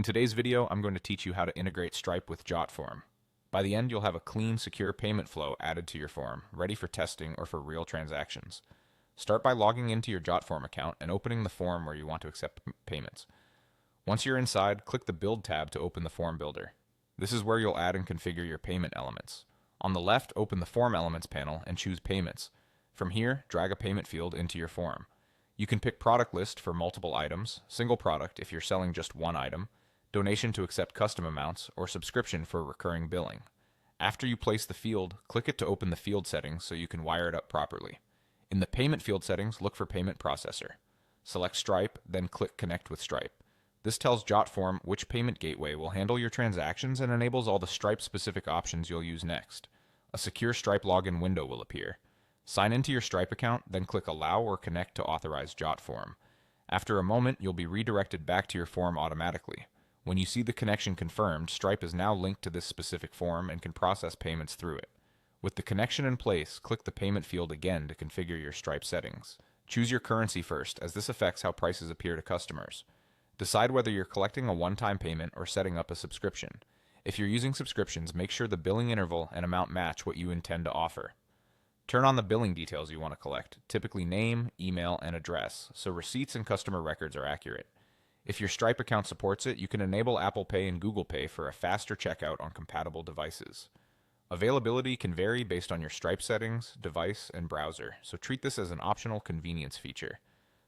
In today's video, I'm going to teach you how to integrate Stripe with Jotform. By the end, you'll have a clean, secure payment flow added to your form, ready for testing or for real transactions. Start by logging into your Jotform account and opening the form where you want to accept payments. Once you're inside, click the Build tab to open the form builder. This is where you'll add and configure your payment elements. On the left, open the Form Elements panel and choose Payments. From here, drag a payment field into your form. You can pick Product List for multiple items, Single Product if you're selling just one item, Donation to accept custom amounts, or Subscription for recurring billing. After you place the field, click it to open the field settings so you can wire it up properly. In the Payment field settings, look for Payment Processor. Select Stripe, then click Connect with Stripe. This tells Jotform which payment gateway will handle your transactions and enables all the Stripe-specific options you'll use next. A secure Stripe login window will appear. Sign into your Stripe account, then click Allow or Connect to authorize Jotform. After a moment, you'll be redirected back to your form automatically. When you see the connection confirmed, Stripe is now linked to this specific form and can process payments through it. With the connection in place, click the Payment field again to configure your Stripe settings. Choose your currency first, as this affects how prices appear to customers. Decide whether you're collecting a one-time payment or setting up a subscription. If you're using subscriptions, make sure the billing interval and amount match what you intend to offer. Turn on the billing details you want to collect, typically name, email, and address, so receipts and customer records are accurate. If your Stripe account supports it, you can enable Apple Pay and Google Pay for a faster checkout on compatible devices. Availability can vary based on your Stripe settings, device, and browser, so treat this as an optional convenience feature.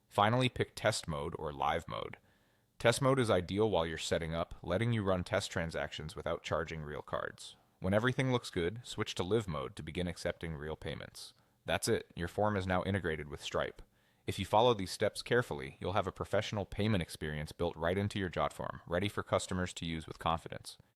Finally, pick Test Mode or Live Mode. Test Mode is ideal while you're setting up, letting you run test transactions without charging real cards. When everything looks good, switch to Live Mode to begin accepting real payments. That's it, your form is now integrated with Stripe. If you follow these steps carefully, you'll have a professional payment experience built right into your Jotform, ready for customers to use with confidence.